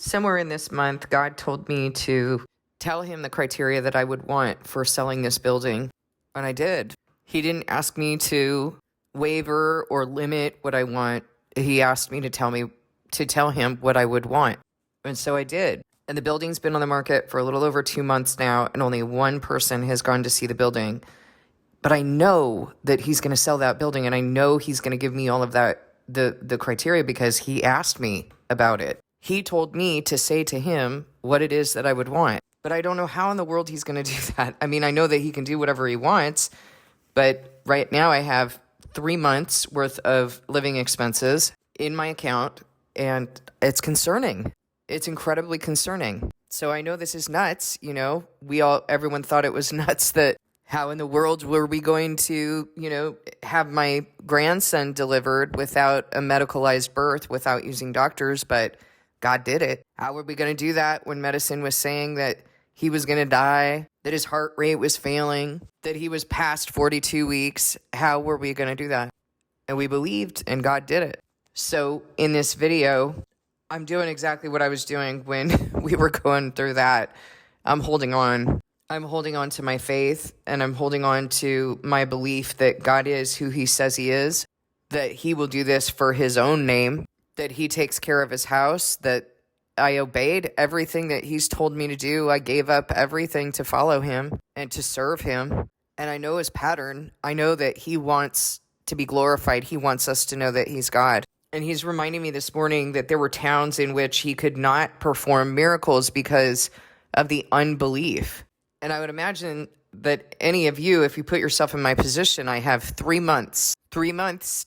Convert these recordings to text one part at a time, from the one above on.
Somewhere in this month, God told me to tell him the criteria that I would want for selling this building, and I did. He didn't ask me to waiver or limit what I want. He asked me to tell him what I would want. And so I did. And the building's been on the market for a little over 2 months now, and only one person has gone to see the building. But I know that he's going to sell that building, and I know he's going to give me all of that, the criteria, because he asked me about it. He told me to say to him what it is that I would want. But I don't know how in the world he's going to do that. I mean, I know that he can do whatever he wants, but right now I have 3 months worth of living expenses in my account, and it's concerning. It's incredibly concerning. So I know this is nuts. You know, everyone thought it was nuts that how in the world were we going to, have my grandson delivered without a medicalized birth, without using doctors, but God did it. How were we going to do that when medicine was saying that he was going to die, that his heart rate was failing, that he was past 42 weeks? How were we going to do that? And we believed, and God did it. So in this video, I'm doing exactly what I was doing when we were going through that. I'm holding on. I'm holding on to my faith, and I'm holding on to my belief that God is who he says he is, that he will do this for his own name, that he takes care of his house, that I obeyed everything that he's told me to do. I gave up everything to follow him and to serve him. And I know his pattern. I know that he wants to be glorified. He wants us to know that he's God. And he's reminding me this morning that there were towns in which he could not perform miracles because of the unbelief. And I would imagine that any of you, if you put yourself in my position, I have 3 months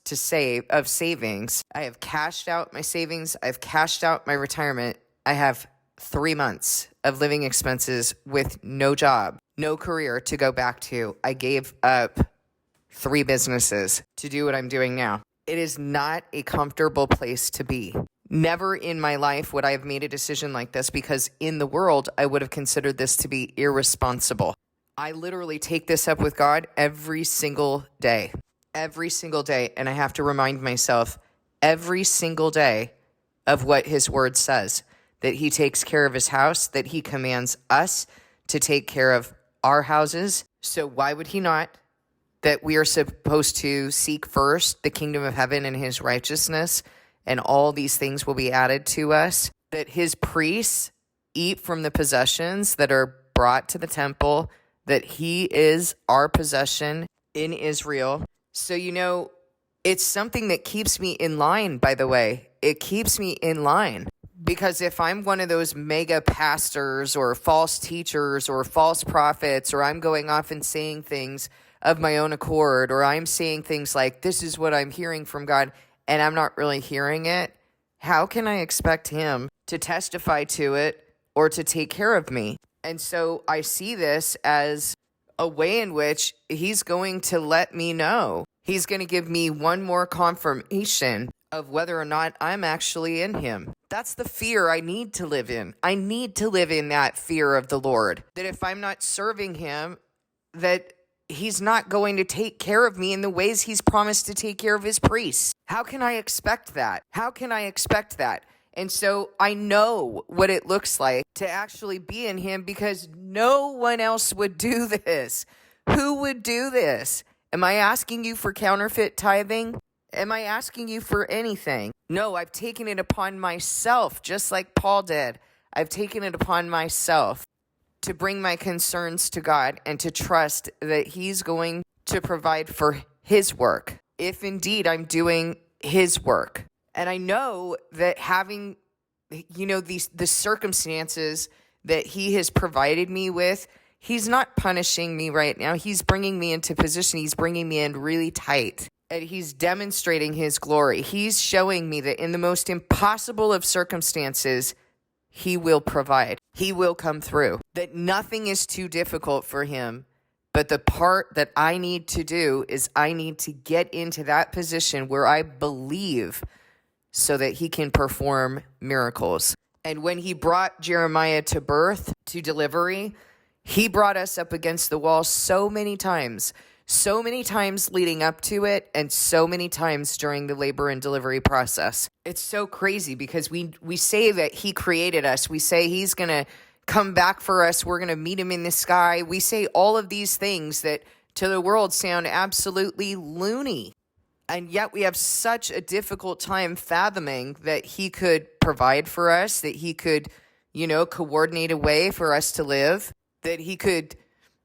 to save of savings. I have cashed out my savings. I've cashed out my retirement. I have 3 months of living expenses with no job, no career to go back to. I gave up 3 businesses to do what I'm doing now. It is not a comfortable place to be. Never in my life would I have made a decision like this, because in the world, I would have considered this to be irresponsible. I literally take this up with God every single day. And I have to remind myself every single day of what his word says, that he takes care of his house, that he commands us to take care of our houses. So why would he not? That we are supposed to seek first the kingdom of heaven and his righteousness, and all these things will be added to us. That his priests eat from the possessions that are brought to the temple, that he is our possession in Israel. So, it's something that keeps me in line, by the way. It keeps me in line. Because if I'm one of those mega pastors or false teachers or false prophets, or I'm going off and saying things of my own accord, or I'm saying things like, this is what I'm hearing from God, and I'm not really hearing it, how can I expect him to testify to it or to take care of me? And so I see this as a way in which he's going to let me know. He's going to give me one more confirmation of whether or not I'm actually in him. That's the fear I need to live in. I need to live in that fear of the Lord, that if I'm not serving him, that he's not going to take care of me in the ways he's promised to take care of his priests. How can I expect that? And so I know what it looks like to actually be in him, because no one else would do this. Who would do this? Am I asking you for counterfeit tithing? Am I asking you for anything? No, I've taken it upon myself, just like Paul did. I've taken it upon myself to bring my concerns to God and to trust that he's going to provide for his work, if indeed I'm doing his work. And I know that having, the circumstances that he has provided me with, he's not punishing me right now. He's bringing me into position. He's bringing me in really tight. And he's demonstrating his glory. He's showing me that in the most impossible of circumstances, he will provide. He will come through. That nothing is too difficult for him. But the part that I need to do is I need to get into that position where I believe, so that he can perform miracles. And when he brought Jeremiah to birth, to delivery, he brought us up against the wall so many times leading up to it, and so many times during the labor and delivery process. It's so crazy because we say that he created us. We say he's going to come back for us. We're going to meet him in the sky. We say all of these things that to the world sound absolutely loony. And yet we have such a difficult time fathoming that he could provide for us, that he could, coordinate a way for us to live, that he could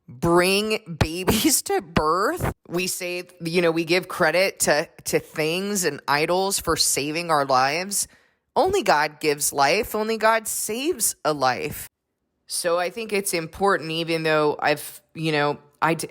bring babies to birth. We say, we give credit to things and idols for saving our lives. Only God gives life. Only God saves a life. So I think it's important, even though I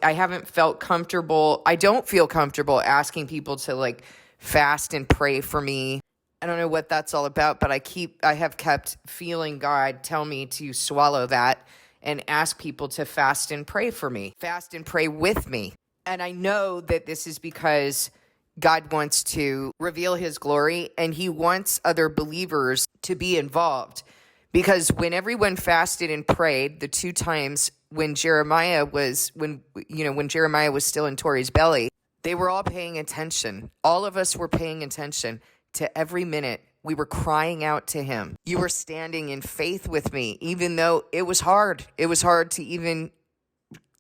haven't felt comfortable. I don't feel comfortable asking people to fast and pray for me. I don't know what that's all about, but I have kept feeling God tell me to swallow that and ask people to fast and pray for me, fast and pray with me. And I know that this is because God wants to reveal his glory and he wants other believers to be involved. Because when everyone fasted and prayed, the 2 times when Jeremiah was still in Tori's belly, they were all paying attention. All of us were paying attention to every minute. We were crying out to him. You were standing in faith with me, even though it was hard. It was hard to even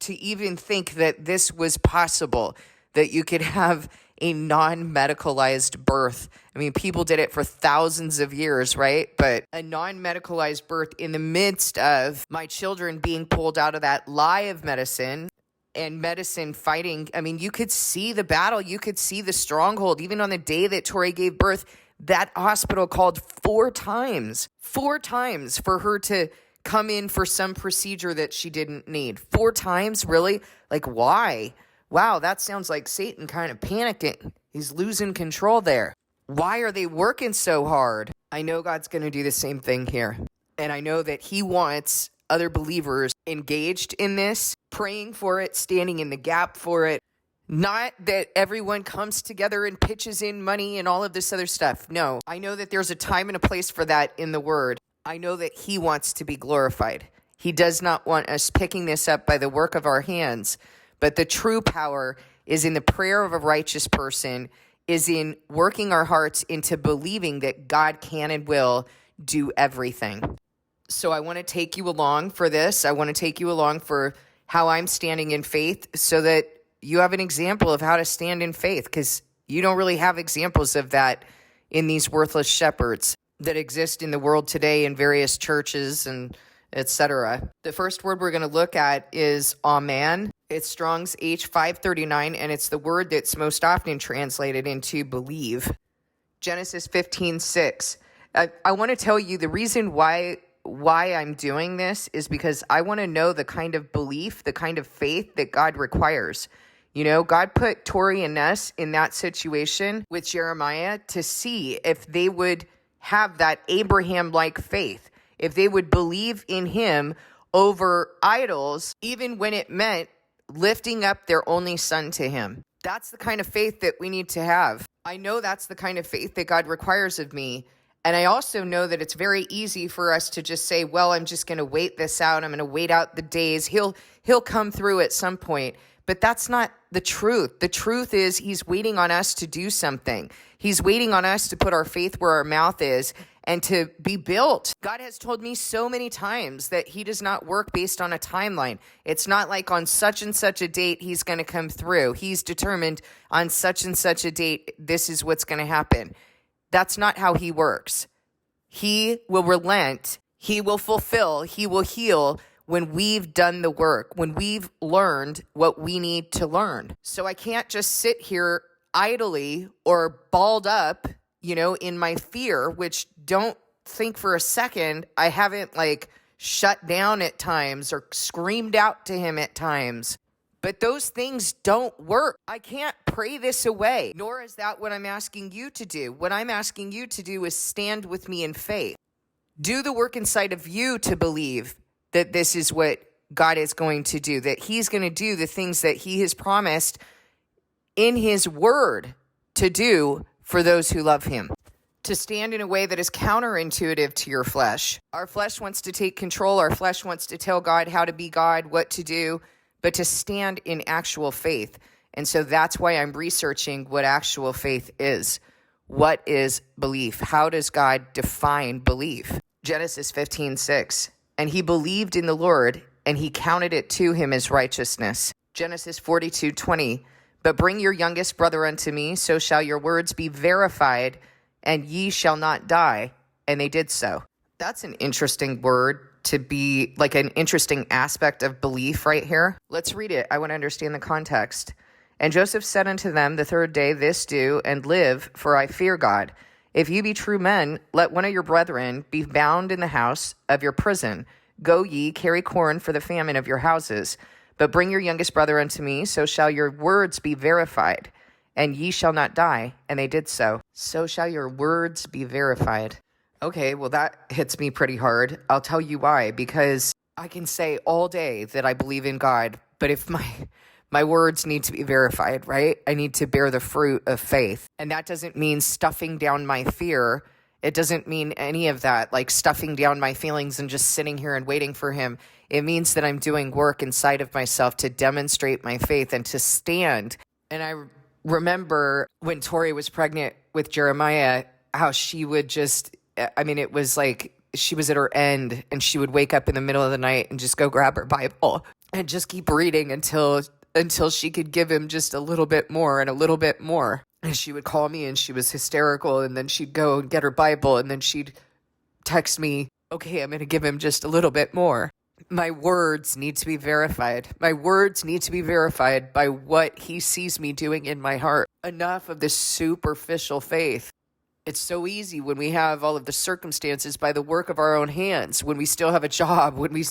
think that this was possible, that you could have a non-medicalized birth. I mean, people did it for thousands of years, right? But a non-medicalized birth in the midst of my children being pulled out of that lie of medicine and medicine fighting. I mean, you could see the battle. You could see the stronghold. Even on the day that Tori gave birth, that hospital called 4 times for her to come in for some procedure that she didn't need. 4 times? Really? Why? Wow, that sounds like Satan kind of panicking. He's losing control there. Why are they working so hard? I know God's going to do the same thing here. And I know that he wants other believers engaged in this, praying for it, standing in the gap for it. Not that everyone comes together and pitches in money and all of this other stuff. No, I know that there's a time and a place for that in the word. I know that he wants to be glorified. He does not want us picking this up by the work of our hands. But the true power is in the prayer of a righteous person, is in working our hearts into believing that God can and will do everything. So I want to take you along for this. I want to take you along for how I'm standing in faith so that you have an example of how to stand in faith, because you don't really have examples of that in these worthless shepherds that exist in the world today in various churches and etc. The first word we're going to look at is amen. It's Strong's H539, and it's the word that's most often translated into believe. Genesis 15:6. I want to tell you the reason why I'm doing this is because I want to know the kind of belief, the kind of faith that God requires. God put Tori and Ness in that situation with Jeremiah to see if they would have that Abraham-like faith, if they would believe in him over idols, even when it meant lifting up their only son to him. That's the kind of faith that we need to have. I know that's the kind of faith that God requires of me. And I also know that it's very easy for us to just say, well, I'm just going to wait this out. I'm going to wait out the days. He'll come through at some point. But that's not the truth. The truth is he's waiting on us to do something. He's waiting on us to put our faith where our mouth is and to be built. God has told me so many times that he does not work based on a timeline. It's not like on such and such a date he's going to come through. He's determined on such and such a date this is what's going to happen. That's not how he works. He will relent. He will fulfill. He will heal when we've done the work, when we've learned what we need to learn. So I can't just sit here idly or balled up, in my fear, which don't think for a second I haven't shut down at times or screamed out to him at times. But those things don't work. I can't pray this away, nor is that what I'm asking you to do. What I'm asking you to do is stand with me in faith. Do the work inside of you to believe that this is what God is going to do, that he's going to do the things that he has promised in his word to do for those who love him. To stand in a way that is counterintuitive to your flesh. Our flesh wants to take control. Our flesh wants to tell God how to be God, what to do, but to stand in actual faith. And so that's why I'm researching what actual faith is. What is belief? How does God define belief? Genesis 15:6. And he believed in the Lord, and he counted it to him as righteousness. Genesis 42:20. But bring your youngest brother unto me, so shall your words be verified, and ye shall not die. And they did so. That's an interesting word to be like an interesting aspect of belief right here. Let's read it. I want to understand the context. And Joseph said unto them the third day, this do, and live, for I fear God. If ye be true men, let one of your brethren be bound in the house of your prison. Go ye, carry corn for the famine of your houses. But bring your youngest brother unto me, so shall your words be verified, and ye shall not die. And they did so. So shall your words be verified. Okay, well, that hits me pretty hard. I'll tell you why. Because I can say all day that I believe in God, but if my words need to be verified, right? I need to bear the fruit of faith. And that doesn't mean stuffing down my fear. It doesn't mean any of that, like stuffing down my feelings and just sitting here and waiting for him. It means that I'm doing work inside of myself to demonstrate my faith and to stand. And I remember when Tori was pregnant with Jeremiah, how she would just, it was like she was at her end and she would wake up in the middle of the night and just go grab her Bible and just keep reading until she could give him just a little bit more and a little bit more. And she would call me and she was hysterical, and then she'd go and get her Bible, and then she'd text me, okay, I'm going to give him just a little bit more. My words need to be verified. My words need to be verified by what he sees me doing in my heart. Enough of this superficial faith. It's so easy when we have all of the circumstances by the work of our own hands, when we still have a job, when we,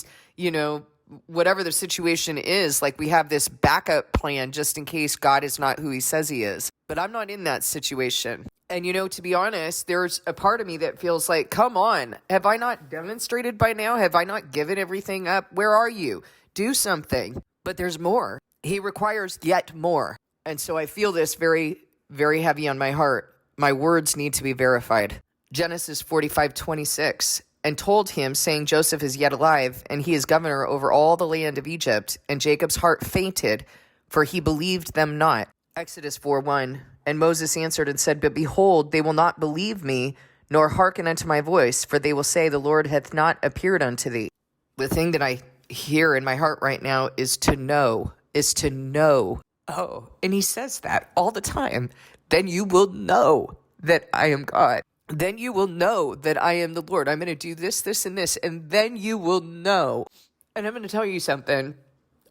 whatever the situation is, like we have this backup plan just in case God is not who he says he is. But I'm not in that situation. And, to be honest, there's a part of me that feels like, come on, have I not demonstrated by now? Have I not given everything up? Where are you? Do something. But there's more. He requires yet more. And so I feel this very, very heavy on my heart. My words need to be verified. Genesis 45:26. And told him, saying, Joseph is yet alive, and he is governor over all the land of Egypt. And Jacob's heart fainted, for he believed them not. Exodus 4:1. And Moses answered and said, But behold, they will not believe me, nor hearken unto my voice, for they will say, The Lord hath not appeared unto thee. The thing that I hear in my heart right now is to know. Oh, and he says that all the time. Then you will know that I am God. Then you will know that I am the Lord. I'm going to do this, this, and this, and then you will know. And I'm going to tell you something.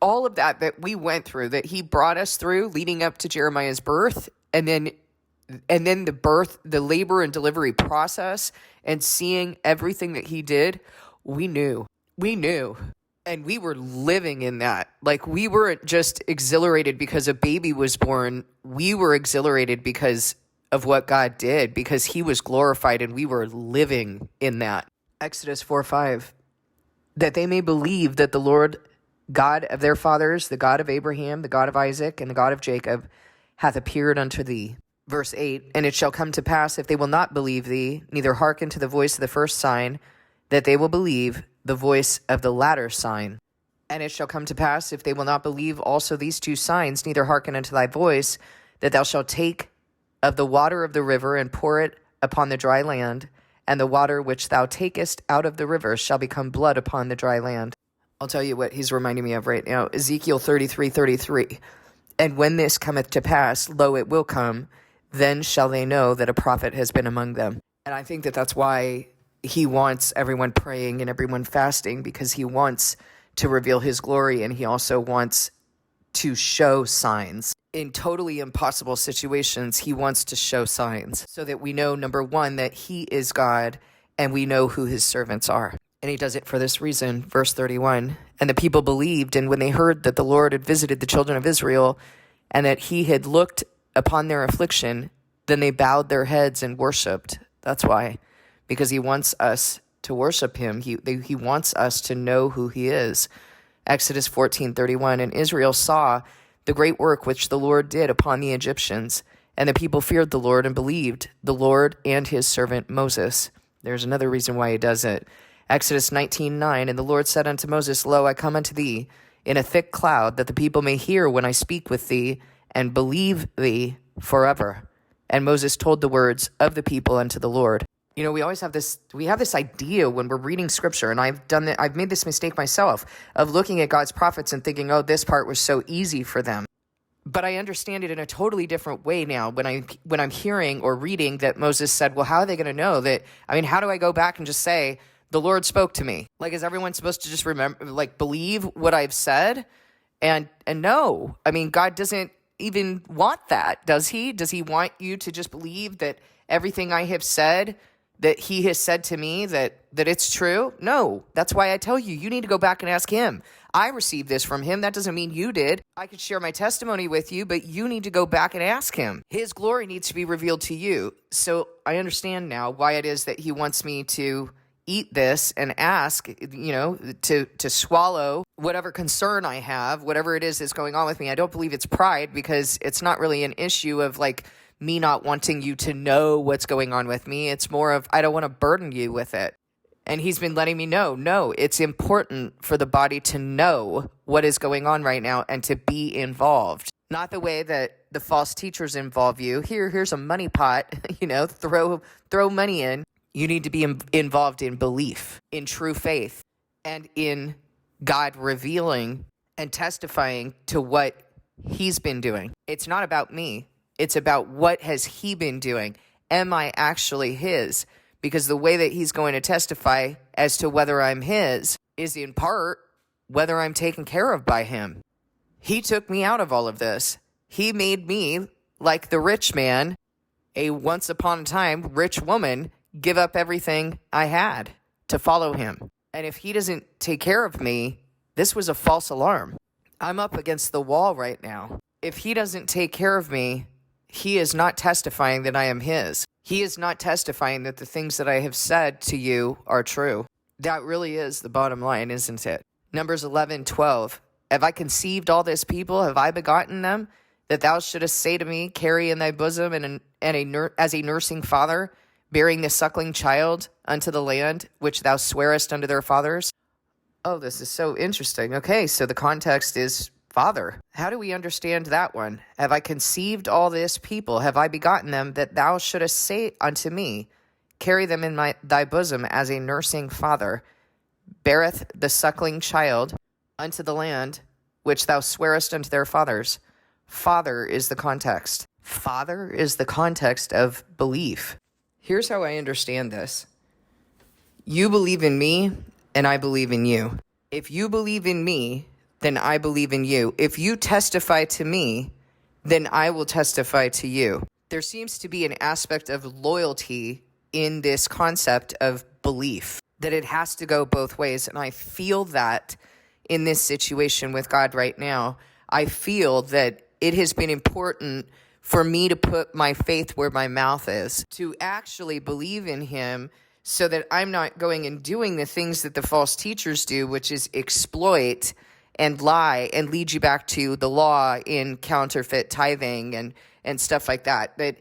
All of that we went through, that he brought us through leading up to Jeremiah's birth, and then the birth, the labor and delivery process, and seeing everything that he did, we knew. And we were living in that. Like, we weren't just exhilarated because a baby was born. We were exhilarated because of what God did, because he was glorified, and we were living in that. Exodus 4:5. That they may believe that the Lord God of their fathers, the God of Abraham, the God of Isaac, and the God of Jacob, hath appeared unto thee. Verse 8. And it shall come to pass, if they will not believe thee, neither hearken to the voice of the first sign, that they will believe the voice of the latter sign. And it shall come to pass, if they will not believe also these two signs, neither hearken unto thy voice, that thou shalt take of the water of the river, and pour it upon the dry land, and the water which thou takest out of the river shall become blood upon the dry land. I'll tell you what he's reminding me of right now. Ezekiel 33:33. And when this cometh to pass, lo, it will come, then shall they know that a prophet has been among them. And I think that that's why he wants everyone praying and everyone fasting, because he wants to reveal his glory, and he also wants to show signs. In totally impossible situations, he wants to show signs so that we know, number one, that he is God, and we know who his servants are. And he does it for this reason. Verse 31. And the people believed, and when they heard that the Lord had visited the children of Israel, and that he had looked upon their affliction, then they bowed their heads and worshipped. That's why. Because he wants us to worship him. He wants us to know who he is. Exodus 14:31. And Israel saw the great work which the Lord did upon the Egyptians, and the people feared the Lord and believed the Lord and his servant Moses. There's another reason why he does it. Exodus 19:9. And the Lord said unto Moses, Lo, I come unto thee in a thick cloud, that the people may hear when I speak with thee, and believe thee forever. And Moses told the words of the people unto the Lord. You know, we have this idea when we're reading scripture, and I've made this mistake myself of looking at God's prophets and thinking, oh, this part was so easy for them. But I understand it in a totally different way now when I'm hearing or reading that Moses said, well, how are they going to know that? I mean, how do I go back and just say, the Lord spoke to me? Like, is everyone supposed to just remember, like, believe what I've said? And no, I mean, God doesn't even want that, does he? Does he want you to just believe that everything I have said, that he has said to me, that it's true? No, that's why I tell you, you need to go back and ask him. I received this from him. That doesn't mean you did. I could share my testimony with you, but you need to go back and ask him. His glory needs to be revealed to you. So I understand now why it is that he wants me to eat this and ask, you know, to swallow whatever concern I have, whatever it is that's going on with me. I don't believe it's pride, because it's not really an issue of like me not wanting you to know what's going on with me. It's more of, I don't want to burden you with it. And he's been letting me know, no, it's important for the body to know what is going on right now and to be involved. Not the way that the false teachers involve you. Here's a money pot, you know, throw money in. You need to be involved in belief, in true faith, and in God revealing and testifying to what he's been doing. It's not about me. It's about what has he been doing. Am I actually his? Because the way that he's going to testify as to whether I'm his is in part whether I'm taken care of by him. He took me out of all of this. He made me, like the rich man, a once upon a time rich woman, give up everything I had to follow him. And if he doesn't take care of me, this was a false alarm. I'm up against the wall right now. If he doesn't take care of me, he is not testifying that I am his. He is not testifying that the things that I have said to you are true. That really is the bottom line, isn't it? Numbers 11:12. Have I conceived all this people? Have I begotten them? That thou shouldest say to me, carry in thy bosom as a nursing father, bearing the suckling child unto the land, which thou swearest unto their fathers? Oh, this is so interesting. Okay, so the context is father. How do we understand that one? Have I conceived all this people? Have I begotten them, that thou shouldest say unto me, carry them in thy bosom as a nursing father, beareth the suckling child unto the land, which thou swearest unto their fathers? Father is the context. Father is the context of belief. Here's how I understand this. You believe in me, and I believe in you. If you believe in me, then I believe in you. If you testify to me, then I will testify to you. There seems to be an aspect of loyalty in this concept of belief, that it has to go both ways. And I feel that in this situation with God right now. I feel that it has been important for me to put my faith where my mouth is, to actually believe in him, so that I'm not going and doing the things that the false teachers do, which is exploit and lie and lead you back to the law in counterfeit tithing and stuff like that. But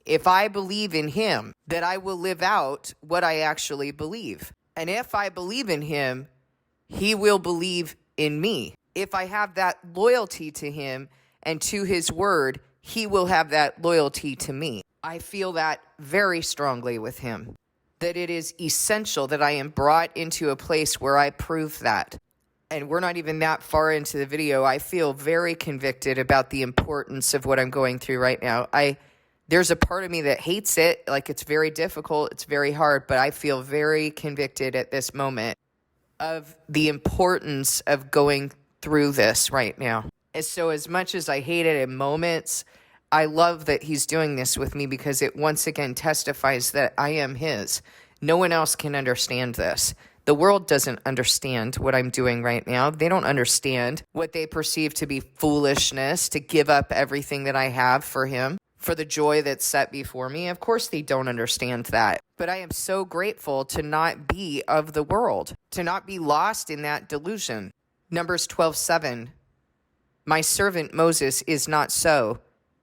if I believe in him, that I will live out what I actually believe. And if I believe in him, he will believe in me. If I have that loyalty to him and to his word, he will have that loyalty to me. I feel that very strongly with him, that it is essential that I am brought into a place where I prove that. And we're not even that far into the video. I feel very convicted about the importance of what I'm going through right now. There's a part of me that hates it, like it's very difficult, it's very hard, but I feel very convicted at this moment of the importance of going through this right now. And so as much as I hate it in moments, I love that he's doing this with me, because it once again testifies that I am his. No one else can understand this. The world doesn't understand what I'm doing right now. They don't understand what they perceive to be foolishness, to give up everything that I have for him, for the joy that's set before me. Of course they don't understand that. But I am so grateful to not be of the world, to not be lost in that delusion. Numbers 12:7. My servant Moses is not so,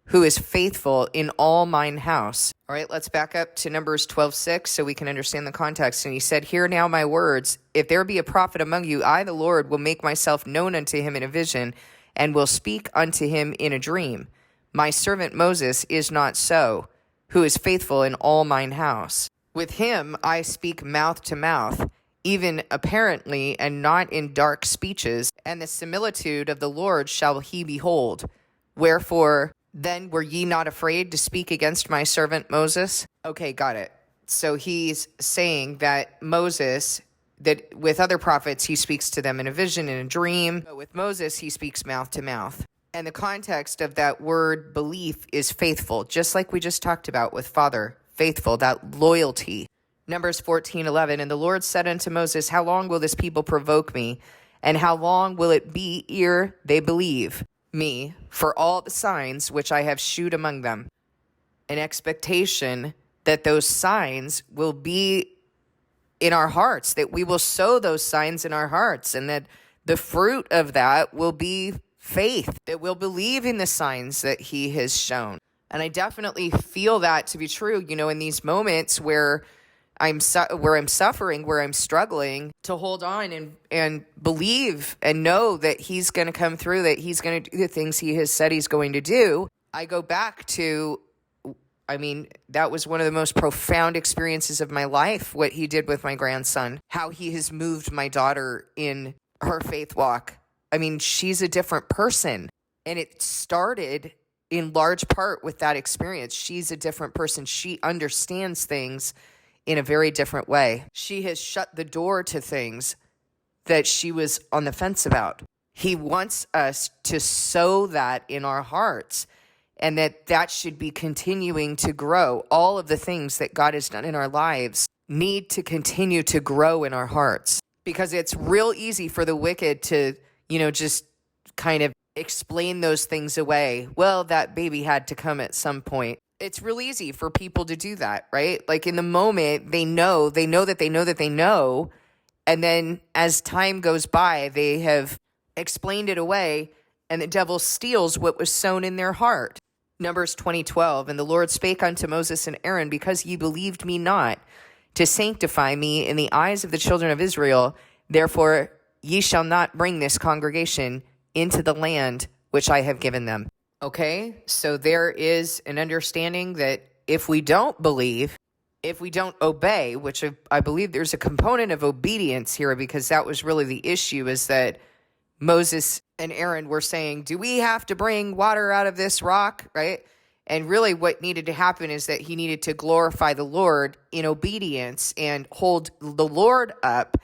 who is faithful in all mine house. All right, let's back up to Numbers 12:6 so we can understand the context. And he said, hear now my words. If there be a prophet among you, I, the Lord, will make myself known unto him in a vision, and will speak unto him in a dream. My servant Moses is not so, who is faithful in all mine house. With him I speak mouth to mouth, even apparently, and not in dark speeches, and the similitude of the Lord shall he behold. Wherefore then were ye not afraid to speak against my servant Moses? Okay, got it. So he's saying that Moses, that with other prophets, he speaks to them in a vision, in a dream. But with Moses, he speaks mouth to mouth. And the context of that word belief is faithful, just like we just talked about with Father, faithful, that loyalty. Numbers 14:11, and the Lord said unto Moses, how long will this people provoke me? And how long will it be ere they believe me for all the signs which I have shewed among them? An expectation that those signs will be in our hearts, that we will sow those signs in our hearts, and that the fruit of that will be faith, that we'll believe in the signs that he has shown. And I definitely feel that to be true, in these moments where I'm suffering, where I'm struggling, to hold on and believe and know that he's going to come through, that he's going to do the things he has said he's going to do. I go back to, that was one of the most profound experiences of my life, what he did with my grandson, how he has moved my daughter in her faith walk. She's a different person. And it started in large part with that experience. She's a different person. She understands things in a very different way. She has shut the door to things that she was on the fence about. He wants us to sow that in our hearts, and that should be continuing to grow. All of the things that God has done in our lives need to continue to grow in our hearts, because it's real easy for the wicked to, just kind of explain those things away. Well, that baby had to come at some point. It's real easy for people to do that, right? Like in the moment, they know that they know that they know. And then as time goes by, they have explained it away, and the devil steals what was sown in their heart. Numbers 20:12, and the Lord spake unto Moses and Aaron, because ye believed me not, to sanctify me in the eyes of the children of Israel, therefore ye shall not bring this congregation into the land which I have given them. Okay, so there is an understanding that if we don't believe, if we don't obey, which I believe there's a component of obedience here, because that was really the issue, is that Moses and Aaron were saying, do we have to bring water out of this rock, right? And really what needed to happen is that he needed to glorify the Lord in obedience and hold the Lord up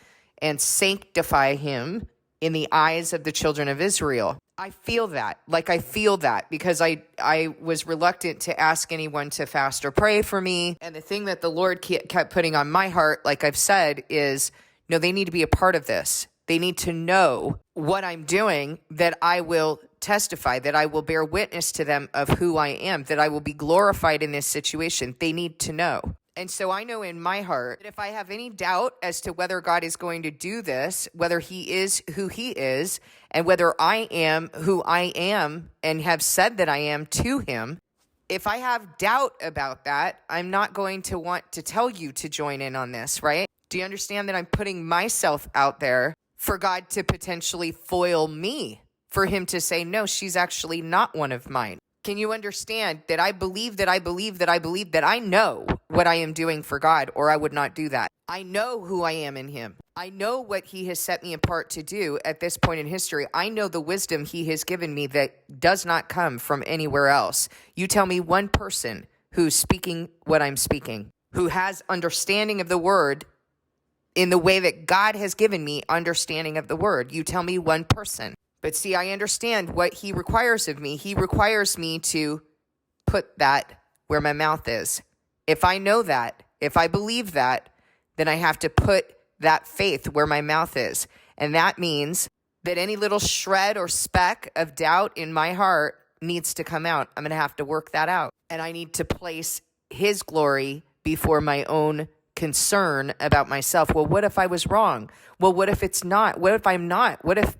and sanctify him in the eyes of the children of Israel. I feel that because I was reluctant to ask anyone to fast or pray for me. And the thing that the Lord kept putting on my heart, like I've said, is no, they need to be a part of this. They need to know what I'm doing, that I will testify, that I will bear witness to them of who I am, that I will be glorified in this situation. They need to know. And so I know in my heart that if I have any doubt as to whether God is going to do this, whether he is who he is, and whether I am who I am and have said that I am to him, if I have doubt about that, I'm not going to want to tell you to join in on this, right? Do you understand that I'm putting myself out there for God to potentially foil me, for him to say, no, she's actually not one of mine? Can you understand that I believe that I know what I am doing for God, or I would not do that? I know who I am in him. I know what he has set me apart to do at this point in history. I know the wisdom he has given me that does not come from anywhere else. You tell me one person who's speaking what I'm speaking, who has understanding of the word in the way that God has given me understanding of the word. You tell me one person. But see, I understand what he requires of me. He requires me to put that where my mouth is. If I know that, if I believe that, then I have to put that faith where my mouth is. And that means that any little shred or speck of doubt in my heart needs to come out. I'm going to have to work that out. And I need to place his glory before my own concern about myself. Well, what if I was wrong? Well, what if it's not? What if I'm not? What if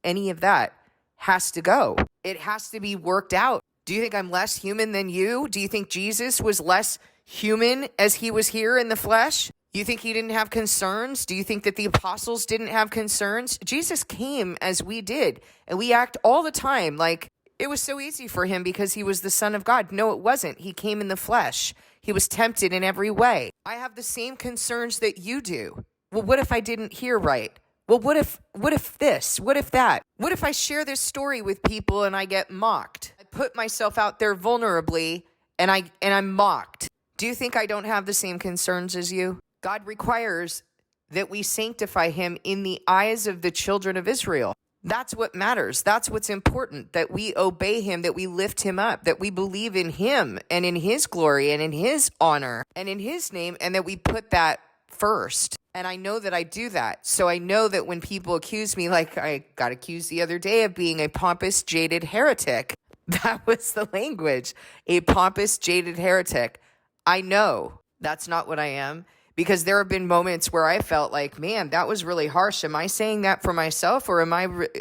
any of that has to go? It has to be worked out. Do you think I'm less human than you? Do you think Jesus was less human as he was here in the flesh? You think he didn't have concerns? Do you think that the apostles didn't have concerns? Jesus came as we did, and we act all the time like it was so easy for him because he was the Son of God. No, it wasn't. He came in the flesh. He was tempted in every way. I have the same concerns that you do. Well, what if I didn't hear right? Well, what if this? What if that? What if I share this story with people and I get mocked? I put myself out there vulnerably and I'm mocked. Do you think I don't have the same concerns as you? God requires that we sanctify him in the eyes of the children of Israel. That's what matters. That's what's important, that we obey him, that we lift him up, that we believe in him and in his glory and in his honor and in his name, and that we put that first. And I know that I do that. So I know that when people accuse me, like I got accused the other day of being a pompous, jaded heretic. That was the language, a pompous, jaded heretic. I know that's not what I am. Because there have been moments where I felt like, man, that was really harsh. Am I saying that for myself, or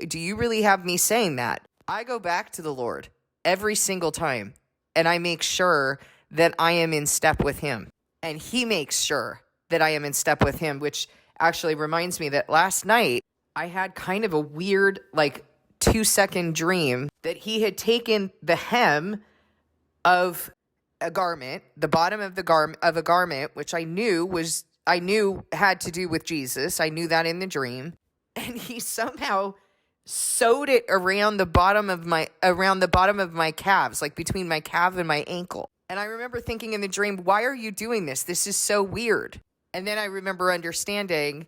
do you really have me saying that? I go back to the Lord every single time, and I make sure that I am in step with him. And he makes sure that I am in step with him, which actually reminds me that last night I had kind of a weird, 2-second dream that he had taken the hem of a garment, the bottom of a garment, which I knew had to do with Jesus. I knew that in the dream. And he somehow sewed it around the bottom of my calves, like between my calf and my ankle. And I remember thinking in the dream, why are you doing this? This is so weird. And then I remember understanding,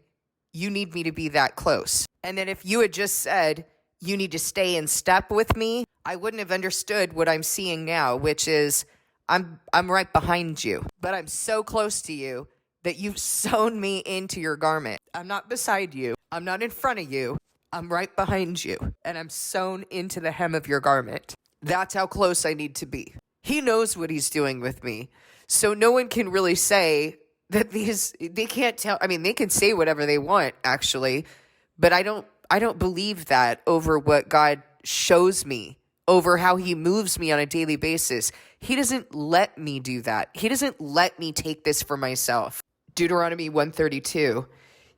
you need me to be that close. And then if you had just said, you need to stay in step with me, I wouldn't have understood what I'm seeing now, which is, I'm right behind you, but I'm so close to you that you've sewn me into your garment. I'm not beside you. I'm not in front of you. I'm right behind you, and I'm sewn into the hem of your garment. That's how close I need to be. He knows what he's doing with me. So no one can really say that they can't tell. I mean, they can say whatever they want, actually, but I don't believe that over what God shows me, over how he moves me on a daily basis. He doesn't let me do that. He doesn't let me take this for myself. Deuteronomy 132.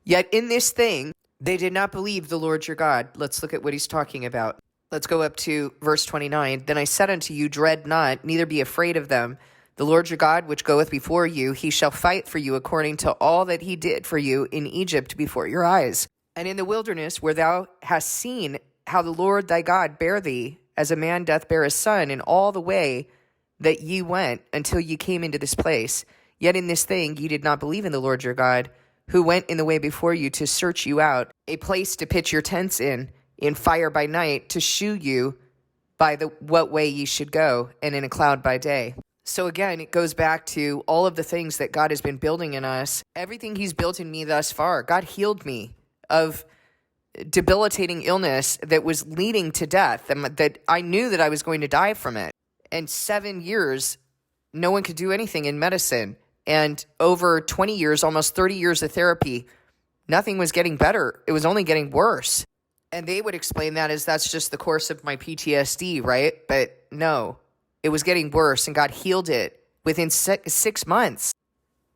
Yet in this thing, they did not believe the Lord your God. Let's look at what he's talking about. Let's go up to verse 29. Then I said unto you, dread not, neither be afraid of them. The Lord your God, which goeth before you, he shall fight for you according to all that he did for you in Egypt before your eyes. And in the wilderness, where thou hast seen how the Lord thy God bare thee, as a man doth bear his son, in all the way that ye went until ye came into this place. Yet in this thing ye did not believe in the Lord your God, who went in the way before you to search you out, a place to pitch your tents in fire by night, to shew you by what way ye should go, and in a cloud by day. So again, it goes back to all of the things that God has been building in us. Everything he's built in me thus far. God healed me of debilitating illness that was leading to death, and that I knew that I was going to die from it. And 7 years, no one could do anything in medicine. And over 20 years, almost 30 years of therapy, nothing was getting better. It was only getting worse. And they would explain that as that's just the course of my PTSD, right? But no, it was getting worse, and God healed it within 6 months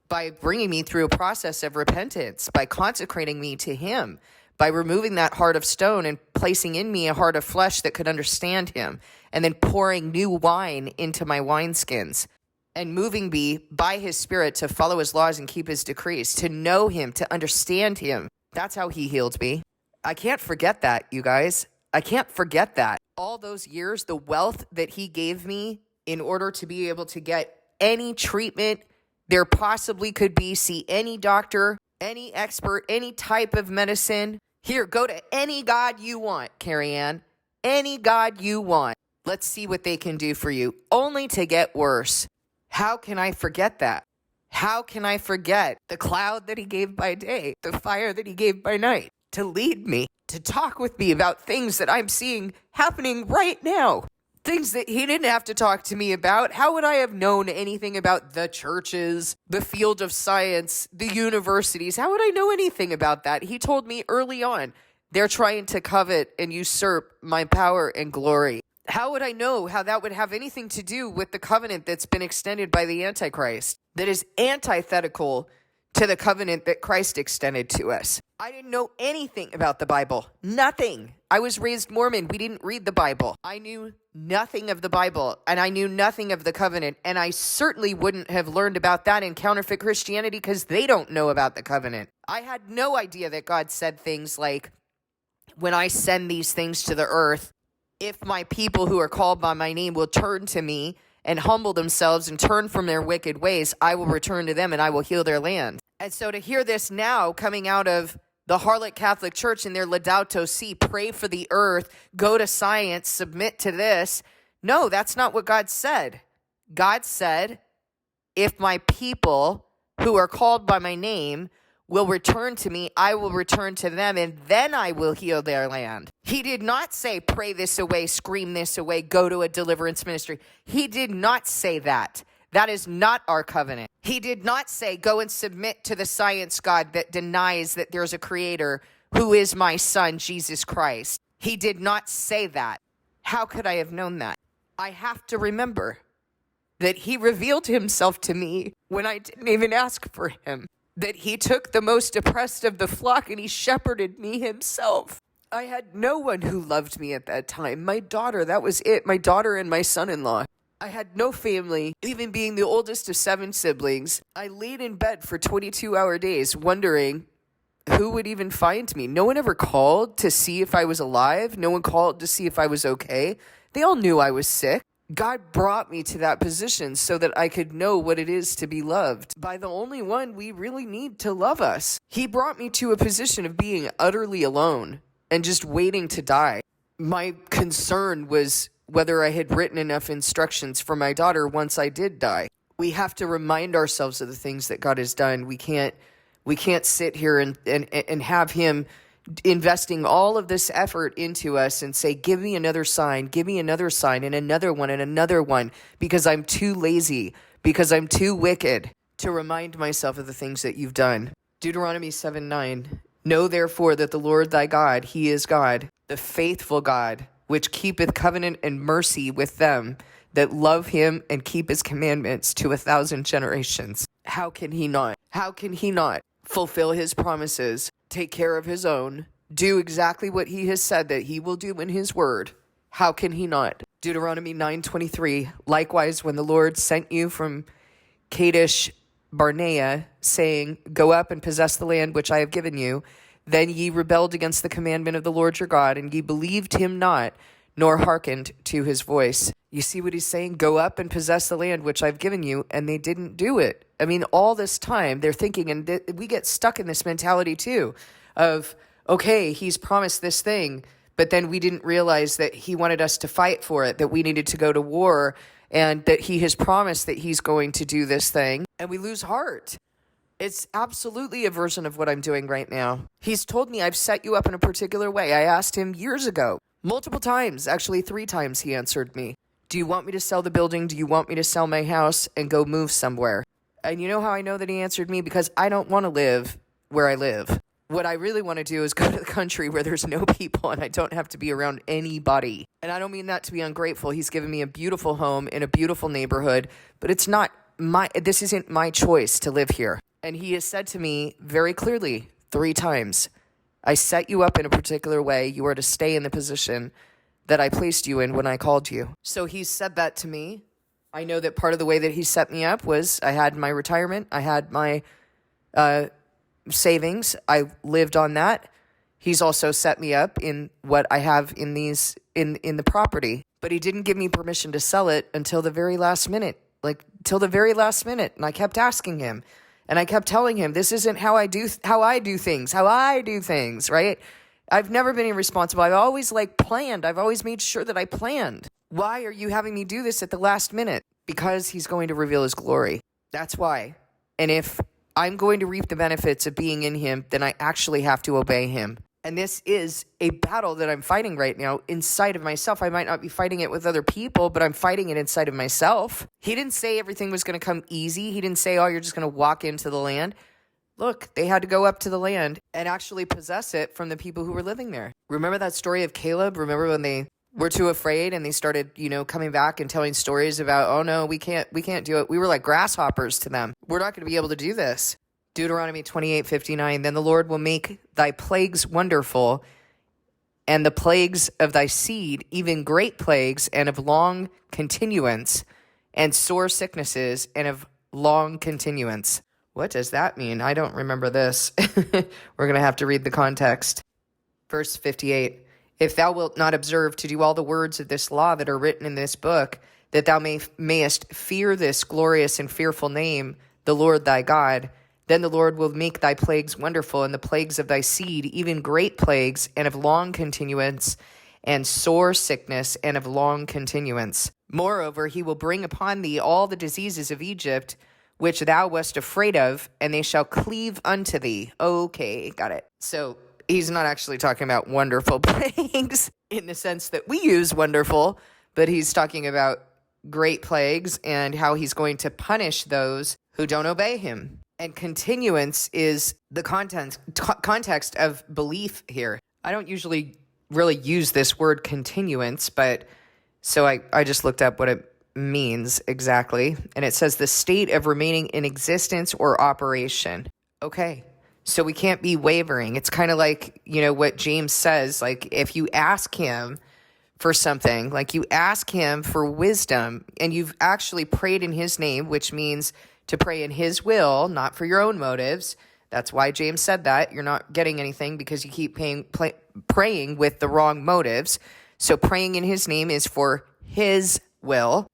by bringing me through a process of repentance, by consecrating me to him, by removing that heart of stone and placing in me a heart of flesh that could understand him, and then pouring new wine into my wineskins, and moving me by his Spirit to follow his laws and keep his decrees, to know him, to understand him. That's how he healed me. I can't forget that, you guys. I can't forget that. All those years, the wealth that he gave me in order to be able to get any treatment there possibly could be, see any doctor, any expert, any type of medicine. Here, go to any God you want, Carrie Ann. Any God you want. Let's see what they can do for you, only to get worse. How can I forget that? How can I forget the cloud that he gave by day, the fire that he gave by night, to lead me, to talk with me about things that I'm seeing happening right now? Things that he didn't have to talk to me about. How would I have known anything about the churches, the field of science, the universities? How would I know anything about that? He told me early on, they're trying to covet and usurp my power and glory. How would I know how that would have anything to do with the covenant that's been extended by the Antichrist, that is antithetical to the covenant that Christ extended to us. I didn't know anything about the Bible. Nothing. I was raised Mormon. We didn't read the Bible. I knew nothing of the Bible, and I knew nothing of the covenant, and I certainly wouldn't have learned about that in counterfeit Christianity because they don't know about the covenant. I had no idea that God said things like, when I send these things to the earth, if my people who are called by my name will turn to me and humble themselves and turn from their wicked ways, I will return to them and I will heal their land. And so to hear this now coming out of the harlot Catholic Church in their Laudato Si, pray for the earth, go to science, submit to this. No, that's not what God said. God said, if my people who are called by my name will return to me, I will return to them, and then I will heal their land. He did not say, pray this away, scream this away, go to a deliverance ministry. He did not say that. That is not our covenant. He did not say, go and submit to the science God that denies that there's a creator who is my son, Jesus Christ. He did not say that. How could I have known that? I have to remember that he revealed himself to me when I didn't even ask for him. That he took the most oppressed of the flock and he shepherded me himself. I had no one who loved me at that time. My daughter, that was it. My daughter and my son-in-law. I had no family, even being the oldest of 7 siblings. I laid in bed for 22-hour days wondering who would even find me. No one ever called to see if I was alive. No one called to see if I was okay. They all knew I was sick. God brought me to that position so that I could know what it is to be loved by the only one we really need to love us. He brought me to a position of being utterly alone and just waiting to die. My concern was whether I had written enough instructions for my daughter once I did die. We have to remind ourselves of the things that God has done. We can't sit here and have him investing all of this effort into us and say, give me another sign, and another one, because I'm too lazy, because I'm too wicked to remind myself of the things that you've done. Deuteronomy 7:9. Know therefore that the Lord thy God, he is God, the faithful God, which keepeth covenant and mercy with them that love him and keep his commandments to 1,000 generations. How can he not? How can he not fulfill his promises, take care of his own, do exactly what he has said that he will do in his word? How can he not? Deuteronomy 9:23. Likewise, when the Lord sent you from Kadesh Barnea, saying, go up and possess the land which I have given you, then ye rebelled against the commandment of the Lord your God, and ye believed him not, nor hearkened to his voice. You see what he's saying? Go up and possess the land which I've given you, and they didn't do it. I mean, all this time they're thinking, and we get stuck in this mentality too, of, okay, he's promised this thing, but then we didn't realize that he wanted us to fight for it, that we needed to go to war, and that he has promised that he's going to do this thing, and we lose heart. It's absolutely a version of what I'm doing right now. He's told me I've set you up in a particular way. I asked him years ago, multiple times, actually 3 times he answered me. Do you want me to sell the building? Do you want me to sell my house and go move somewhere? And you know how I know that he answered me? Because I don't want to live where I live. What I really want to do is go to the country where there's no people and I don't have to be around anybody. And I don't mean that to be ungrateful. He's given me a beautiful home in a beautiful neighborhood, but this isn't my choice to live here. And he has said to me very clearly 3 times, I set you up in a particular way. You are to stay in the position that I placed you in when I called you. So he said that to me. I know that part of the way that he set me up was I had my retirement. I had my savings. I lived on that. He's also set me up in what I have in the property. But he didn't give me permission to sell it until the very last minute. Till the very last minute. And I kept asking him. And I kept telling him, this isn't how I do things, right? I've never been irresponsible. I've always planned. I've always made sure that I planned. Why are you having me do this at the last minute? Because he's going to reveal his glory. That's why. And if I'm going to reap the benefits of being in him, then I actually have to obey him. And this is a battle that I'm fighting right now inside of myself. I might not be fighting it with other people, but I'm fighting it inside of myself. He didn't say everything was going to come easy. He didn't say, oh, you're just going to walk into the land. Look, they had to go up to the land and actually possess it from the people who were living there. Remember that story of Caleb? Remember when they were too afraid and they started, coming back and telling stories about, oh no, we can't do it. We were like grasshoppers to them. We're not going to be able to do this. Deuteronomy 28:59. Then the Lord will make thy plagues wonderful, and the plagues of thy seed, even great plagues, and of long continuance, and sore sicknesses, and of long continuance. What does that mean? I don't remember this. We're going to have to read the context. Verse 58. If thou wilt not observe to do all the words of this law that are written in this book, that thou mayest fear this glorious and fearful name, the Lord thy God, then the Lord will make thy plagues wonderful, and the plagues of thy seed, even great plagues, and of long continuance, and sore sickness, and of long continuance. Moreover, he will bring upon thee all the diseases of Egypt, which thou wast afraid of, and they shall cleave unto thee. Okay, got it. So he's not actually talking about wonderful plagues in the sense that we use wonderful, but he's talking about great plagues and how he's going to punish those who don't obey him. And continuance is the context of belief here. I don't usually really use this word continuance, but so I just looked up what it means exactly. And it says the state of remaining in existence or operation. Okay, so we can't be wavering. It's kind of like, what James says, like if you ask him for something, like you ask him for wisdom and you've actually prayed in his name, which means to pray in his will, not for your own motives. That's why James said that. You're not getting anything because you keep praying with the wrong motives. So praying in his name is for his will.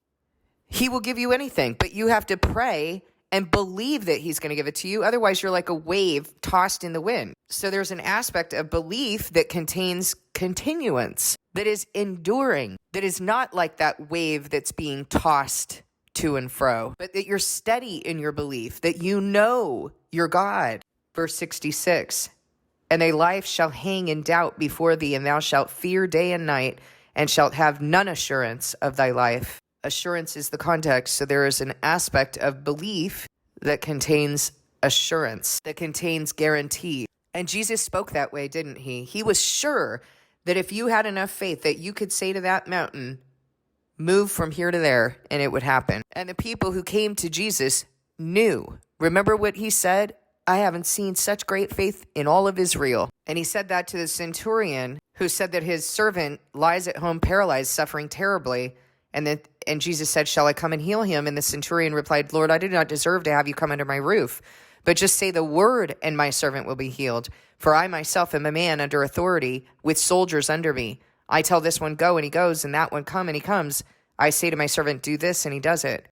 He will give you anything, but you have to pray and believe that he's going to give it to you. Otherwise, you're like a wave tossed in the wind. So there's an aspect of belief that contains continuance, that is enduring, that is not like that wave that's being tossed to and fro, but that you're steady in your belief, that you know your God. Verse 66, and thy life shall hang in doubt before thee, and thou shalt fear day and night, and shalt have none assurance of thy life. Assurance is the context, so there is an aspect of belief that contains assurance, that contains guarantee. And Jesus spoke that way, didn't he? He was sure that if you had enough faith that you could say to that mountain, move from here to there, and it would happen. And the people who came to Jesus knew. Remember what he said? I haven't seen such great faith in all of Israel. And he said that to the centurion who said that his servant lies at home paralyzed, suffering terribly. And Jesus said, shall I come and heal him? And the centurion replied, Lord, I do not deserve to have you come under my roof, but just say the word and my servant will be healed. For I myself am a man under authority with soldiers under me. I tell this one, go, and he goes, and that one, come, and he comes. I say to my servant, do this, and he does it.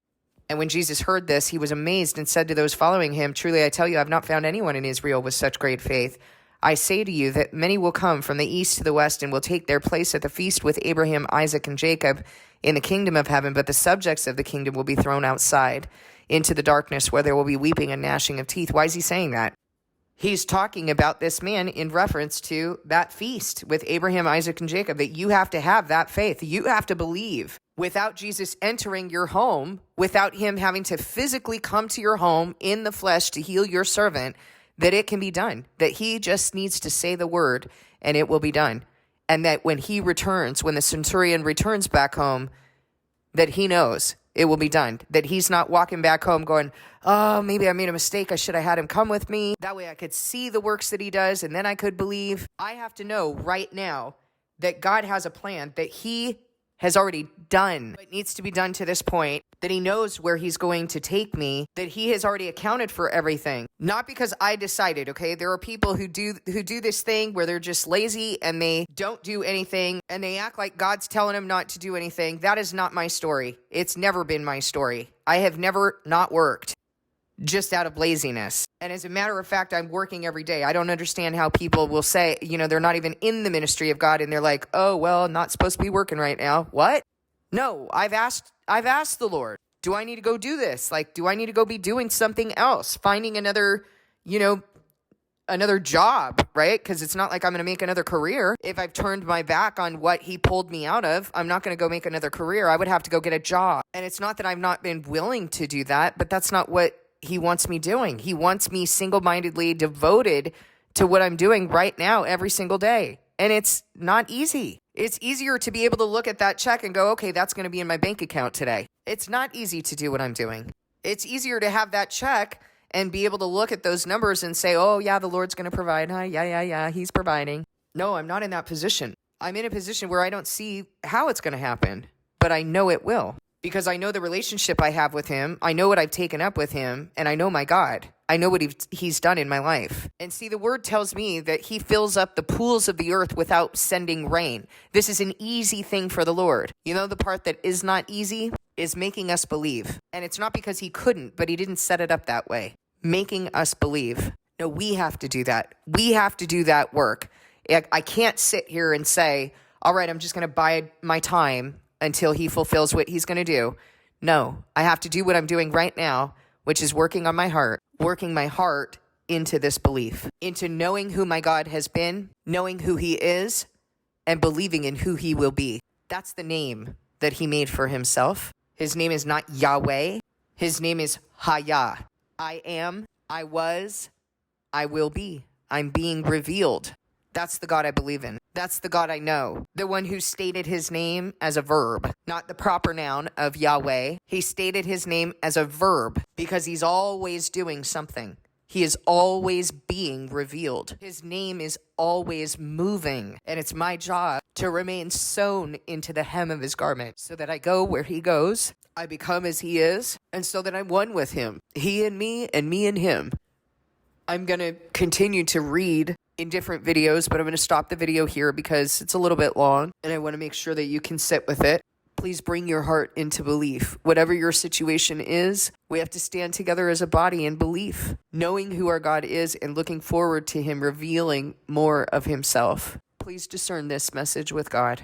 And when Jesus heard this, he was amazed and said to those following him, truly, I tell you, I have not found anyone in Israel with such great faith. I say to you that many will come from the east to the west and will take their place at the feast with Abraham, Isaac, and Jacob in the kingdom of heaven, but the subjects of the kingdom will be thrown outside into the darkness where there will be weeping and gnashing of teeth. Why is he saying that? He's talking about this man in reference to that feast with Abraham, Isaac, and Jacob, that you have to have that faith. You have to believe. Without Jesus entering your home, without him having to physically come to your home in the flesh to heal your servant, that it can be done, that he just needs to say the word and it will be done. And that when he returns, when the centurion returns back home, that he knows it will be done. That he's not walking back home going, oh, maybe I made a mistake. I should have had him come with me. That way I could see the works that he does and then I could believe. I have to know right now that God has a plan that he has already done. It needs to be done to this point, that he knows where he's going to take me, that he has already accounted for everything. Not because I decided, okay? There are people who do this thing where they're just lazy and they don't do anything and they act like God's telling them not to do anything. That is not my story. It's never been my story. I have never not worked just out of laziness. And as a matter of fact, I'm working every day. I don't understand how people will say, they're not even in the ministry of God and they're like, oh, well, not supposed to be working right now. What? No, I've asked the Lord, do I need to go do this? Like, do I need to go be doing something else? Finding another job, right? Because it's not like I'm going to make another career. If I've turned my back on what he pulled me out of, I'm not going to go make another career. I would have to go get a job. And it's not that I've not been willing to do that, but that's not what he wants me doing. He wants me single-mindedly devoted to what I'm doing right now every single day. And it's not easy. It's easier to be able to look at that check and go, okay, that's going to be in my bank account today. It's not easy to do what I'm doing. It's easier to have that check and be able to look at those numbers and say, oh, yeah, the Lord's going to provide. Huh? Yeah, he's providing. No, I'm not in that position. I'm in a position where I don't see how it's going to happen, but I know it will because I know the relationship I have with him. I know what I've taken up with him, and I know my God. I know what he's done in my life. And see, the word tells me that he fills up the pools of the earth without sending rain. This is an easy thing for the Lord. You know, the part that is not easy is making us believe. And it's not because he couldn't, but he didn't set it up that way. Making us believe. No, we have to do that. We have to do that work. I can't sit here and say, all right, I'm just going to bide my time until he fulfills what he's going to do. No, I have to do what I'm doing right now, which is working on my heart into this belief, into knowing who my God has been, knowing who he is, and believing in who he will be. That's the name that he made for himself. His name is not Yahweh. His name is Hayah. I am, I was, I will be. I'm being revealed. That's the God I believe in. That's the God I know. The one who stated his name as a verb, not the proper noun of Yahweh. He stated his name as a verb because he's always doing something. He is always being revealed. His name is always moving. And it's my job to remain sewn into the hem of his garment so that I go where he goes, I become as he is, and so that I'm one with him. He and me and him. I'm going to continue to read in different videos, but I'm going to stop the video here because it's a little bit long and I want to make sure that you can sit with it. Please bring your heart into belief. Whatever your situation is, we have to stand together as a body in belief, knowing who our God is and looking forward to him revealing more of himself. Please discern this message with God.